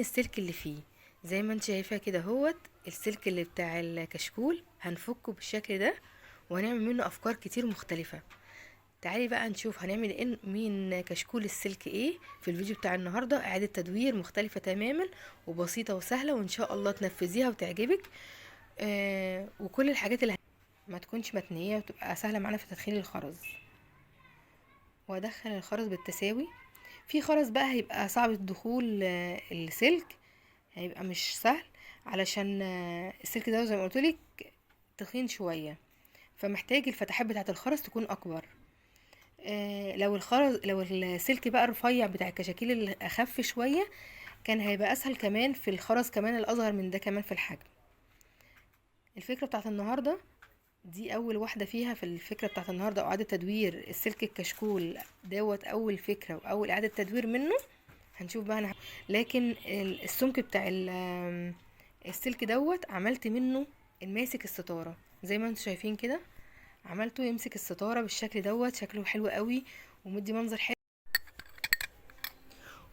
السلك اللي فيه زي ما انت شايفاه كده هوت السلك اللي بتاع الكشكول هنفكه بالشكل ده، وهنعمل منه افكار كتير مختلفة. تعالي بقى نشوف هنعمل ايه من كشكول السلك ايه في الفيديو بتاع النهاردة. اعادة تدوير مختلفة تماما وبسيطة وسهلة، وان شاء الله تنفذيها وتعجبك. وكل الحاجات اللي ما تكونش متنية وتبقى سهلة معانا في تدخين الخرز. وادخل الخرز بالتساوي. في خرز بقى هيبقى صعب الدخول، السلك هيبقى مش سهل، علشان السلك ده زي ما قلتلك تخين شوية، فمحتاج الفتحات بتاعة الخرز تكون اكبر. لو السلك بقى الرفيع بتاع الكشاكيل اللي اخف شوية كان هيبقى اسهل كمان في الخرز كمان الاصغر من ده كمان في الحجم. الفكرة بتاعة النهاردة دي اول واحدة فيها في الفكرة بتاعة النهاردة، اعادة تدوير السلك الكشكول دوت اول فكرة واول اعادة تدوير منه. هنشوف بقى انا، لكن السمك بتاع السلك دوت عملت منه الماسك الستارة زي ما انتم شايفين كده. عملته يمسك الستارة بالشكل دوت، شكله حلو قوي ومدي منظر حلو.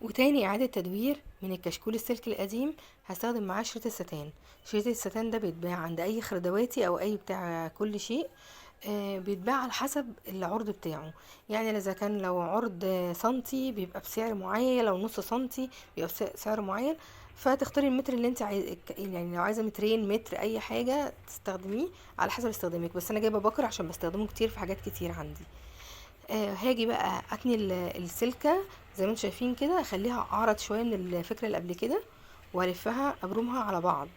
وتاني اعادة تدوير من الكشكول السلك القديم هستخدم معاه شريط الستان. شريط الستان ده بيتباع عند اي خردواتي او اي بتاع كل شيء. بيتباع على حسب العرض بتاعه. يعني اذا كان لو عرض سنتي بيبقى بسعر معين، لو نص سنتي بيبقى بسعر معين. فتختاري المتر اللي انت يعني لو عايزه مترين متر اي حاجه تستخدميه على حسب استخدامك. بس انا جايبه بكر عشان بستخدمه كتير في حاجات كتير عندي. هاجي بقى اتني السلكه زي ما انتم شايفين كده، اخليها اعرض شويه من الفكره اللي قبل كده، والفها ابرمها على بعض.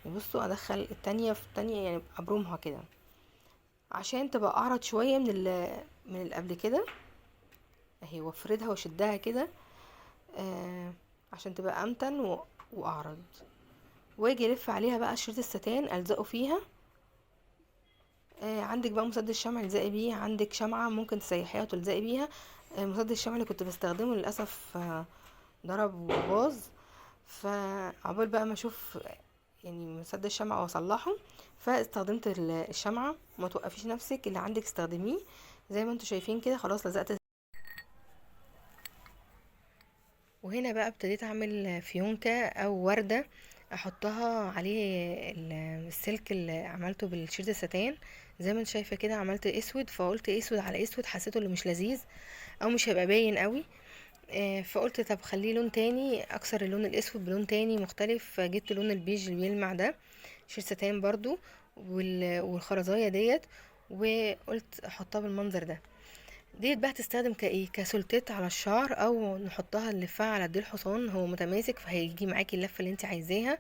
بصوا ادخل التانية في التانية، يعني ابرمها كده عشان تبقى اعرض شويه من اللي قبل كده اهي، وافردها واشدها كده آه عشان تبقى امتن واعرض. واجي الف عليها بقى شريط الستان الزقه فيها. عندك بقى مسدس شمع تلزقي بيه، عندك شمعة ممكن تسيحيها وتلزقي بيها. مسدس الشمع اللي كنت بستخدمه للأسف ضرب وباظ. فعقبال بقى ما اشوف يعني مسدس شمع واصلحه، فاستخدمت الشمعة. ما توقفيش نفسك، اللي عندك استخدميه. زي ما انتوا شايفين كده خلاص لزقت. وهنا بقى ابتديت اعمل فيونكة او وردة احطها عليه السلك اللي عملته بالشريط الستان. زي ما انت شايفه كده عملت اسود، فقلت اسود على اسود حسيته اللي مش لذيذ او مش هيبقى باين قوي. فقلت طب خليه لون تاني، اكسر اللون الاسود بلون تاني مختلف. فجبت لون البيج اللي بيلمع ده، شريط ستان برضو، والخرزايه ديت، وقلت احطها بالمنظر ده. ديت بقى هتستخدم كايه كسلتات على الشعر، او نحطها نلفها على ديل حصان، هو متماسك فهيجي معاكي اللفه اللي انت عايزاها.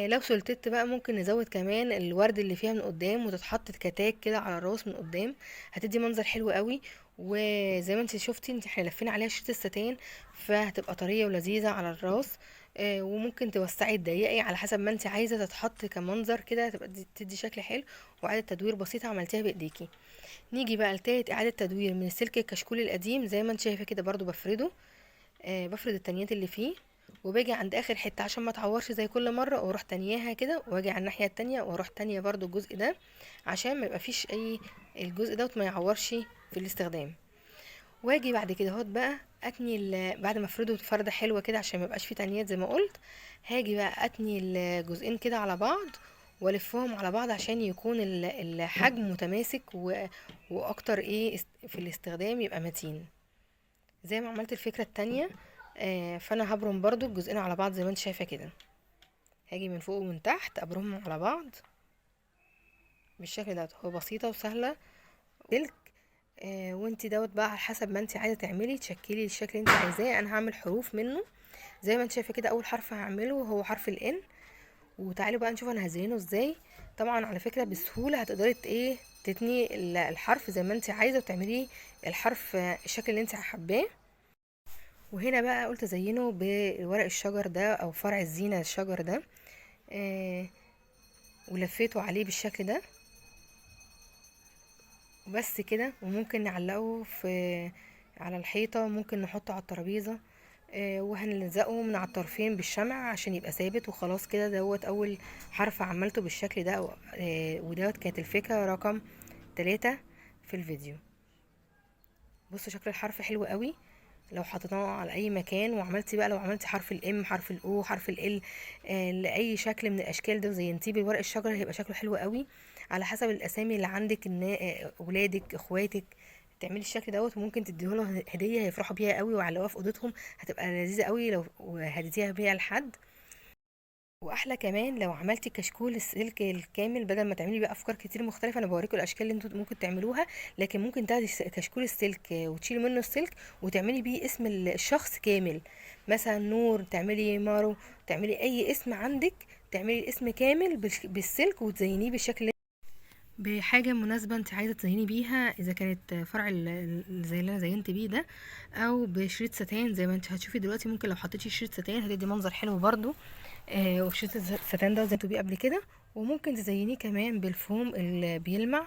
لو سلتت بقى ممكن نزود كمان الورد اللي فيها من قدام وتتحط كتاج كده على الراس من قدام، هتدي منظر حلو قوي. وزي ما انت شفتي احنا لفينا عليها شريط الستان، فهتبقى طريه ولذيذه على الراس. وممكن توسعي تضيقي على حسب ما انت عايزه تتحط كمنظر كده، تبقى تدي شكل حلو. وإعادة تدوير بسيطه عملتيها بايديكي. نيجي بقى لتالت اعادة تدوير من السلك الكشكول القديم. زي ما انت شايفة كده برضو بفرده. بفرد التانيات اللي فيه، وباجي عند اخر حتة عشان ما تعورش زي كل مرة، واروح تانياها كده، واجي على الناحية التانية واروح تانية برضو الجزء ده، عشان ما يبقى فيش اي الجزء دوت ما يعورش في الاستخدام. واجي بعد كده اهوت بقى اتني بعد ما افرده فردة حلوة كده عشان ما يبقاش فيه تانيات زي ما قلت. هاجي بقى اتني الجزئين كده على بعض، والفهم على بعض عشان يكون الحجم متماسك واكتر ايه في الاستخدام يبقى متين زي ما عملت الفكرة التانية. فانا هبرم برضو الجزئين على بعض زي ما انت شايفة كده. هاجي من فوق ومن تحت ابرمهم على بعض بالشكل ده. هو بسيطة وسهلة سلك. وانت دوت بقى على حسب ما انت عايزة تعملي تشكلي الشكل اللي انت عايزاه. انا هعمل حروف منه زي ما انت شايفة كده. اول حرف هعمله هو حرف الان، وتعالوا بقى نشوف انا هزينه ازاي. طبعا على فكرة بسهولة هتقدري ايه تتني الحرف زي ما انت عايزة وتعمليه الحرف الشكل اللي انت حباه. وهنا بقى قلت ازينه بورق الشجر ده او فرع الزينة الشجر ده. آه ولفيته عليه بالشكل ده وبس كده. وممكن نعلقه على الحيطة، ممكن نحطه على الترابيزة. وهنلزقه من على الطرفين بالشمع عشان يبقى ثابت. وخلاص كده دوت اول حرف عملته بالشكل ده. ودوت كانت الفكرة رقم 3 في الفيديو. بصوا شكل الحرف حلو قوي لو حطيناه على اي مكان وعملتي بقى، لو عملتي حرف الام، حرف الاو، حرف ال لاي شكل من الاشكال ده وزينتيه بالورق الشجر، هيبقى شكله حلو قوي. على حسب الاسامي اللي عندك، ان ولادك اخواتك تعملي الشكل دوت، وممكن تديهوله هديه هيفرحوا بيها قوي ويعلقوها في اوضتهم، هتبقى لذيذه قوي لو هديتيها بيها لحد. واحلى كمان لو عملتي كشكول السلك الكامل، بدل ما تعملي بقى افكار كتير مختلفه. انا بوريكم الاشكال اللي انتوا ممكن تعملوها، لكن ممكن تاخدي كشكول السلك وتشيلي منه السلك وتعملي بيه اسم الشخص كامل، مثلا نور، تعملي مارو، تعملي اي اسم عندك، تعملي الاسم كامل بالسلك وتزينيه بالشكل بحاجة مناسبة انت عايزة تزيني بيها، اذا كانت فرع زي اللي انا زينت بيه ده، او بشريط ستان زي ما انت هتشوفي دلوقتي. ممكن لو حطيتي شريط ستان هتدي منظر حلو برضو. وشريط الستان ده زينته بيه قبل كده. وممكن تزينيه كمان بالفوم اللي بيلمع،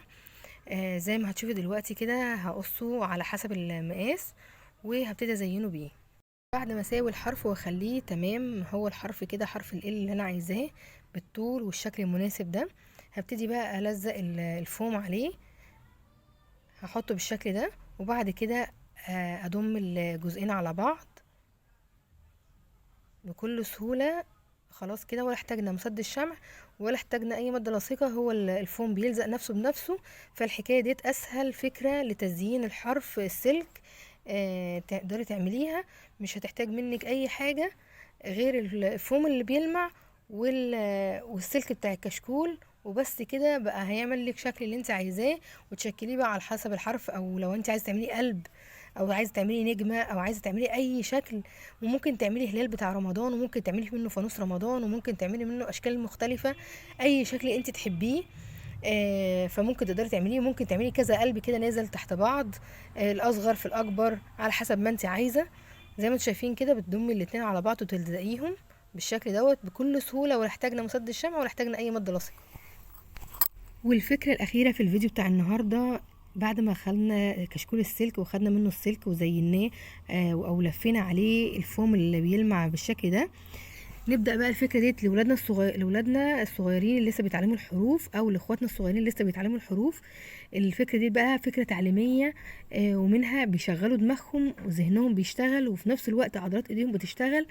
زي ما هتشوفي دلوقتي كده. هقصه على حسب المقاس وهبتدي ازينه بيه. بعد ما اساوي الحرف واخليه تمام، هو الحرف كده حرف ال اللي انا عايزاه بالطول والشكل المناسب ده، هبتدي بقى الزق الفوم عليه، هحطه بالشكل ده. وبعد كده اضم الجزئين على بعض بكل سهولة. خلاص كده، ولا احتاجنا مسدس شمع ولا احتاجنا اي مادة لصيقة، هو الفوم بيلزق نفسه بنفسه. فالحكاية ديت اسهل فكرة لتزيين الحرف السلك تقدري تعمليها. مش هتحتاج منك اي حاجة غير الفوم اللي بيلمع والسلك بتاع الكشكول وبس كده. بقى هيعمل لك شكل اللي انت عايزاه، وتشكليه بقى على حسب الحرف، او لو انت عايزه تعملي قلب، او عايزه تعملي نجمه، او عايزه تعملي اي شكل. وممكن تعملي هلال بتاع رمضان، وممكن تعملي منه فانوس رمضان، وممكن تعملي منه اشكال مختلفه، اي شكل انت تحبيه. فممكن تقدري تعمليه. ممكن تعملي كذا قلب كده نازل تحت بعض، الاصغر في الاكبر على حسب ما انت عايزه. زي ما انتم شايفين كده، بتضمي الاتنين على بعض وتلزقيهم بالشكل دوت بكل سهوله، ولا احتاجنا مسدس شمع ولا احتاجنا اي ماده لصيقه. والفكره الاخيره في الفيديو بتاع النهارده، بعد ما خدنا كشكول السلك وخدنا منه السلك وزيناه او لفينا عليه الفوم اللي بيلمع بالشكل ده، نبدا بقى الفكره ديت لاولادنا الصغيرين اللي لسه بيتعلموا الحروف، او لاخواتنا الصغيرين اللي لسه بيتعلموا الحروف. الفكره دي بقى فكره تعليميه، ومنها بيشغلوا دماغهم وذهنهم بيشتغل، وفي نفس الوقت عضلات ايديهم بتشتغل.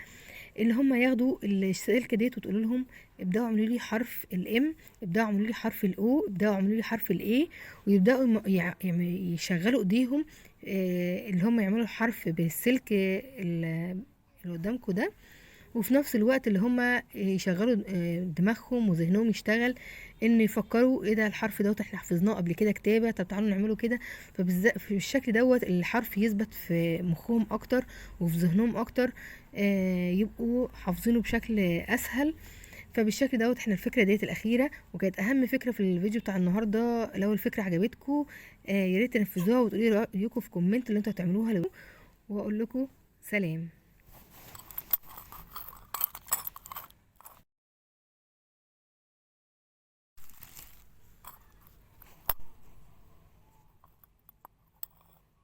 ان هم ياخدوا السلك ديت وتقولوا لهم ابداوا اعملوا لي حرف الام، ابداوا اعملوا لي حرف الاو، ابداوا اعملوا لي حرف الاي، ويبداوا يشغلوا ايديهم، اللي هم يعملوا الحرف بالسلك اللي قدامكم ده. وفي نفس الوقت اللي هم يشغلوا دماغهم وذهنهم يشتغل، ان يفكروا ايه ده الحرف دوت احنا حفظناه قبل كده كتابه، طب تعالوا نعمله كده. في الشكل دوت الحرف يثبت في مخهم اكتر وفي ذهنهم اكتر، يبقوا حافظينه بشكل اسهل. فبالشكل دوت احنا الفكره ديت الاخيره وكانت اهم فكره في الفيديو بتاع النهارده. لو الفكره عجبتكم يا ريت تنفذوها وتقولي رايكم في كومنت اللي انتوا هتعملوها. واقول لكم سلام.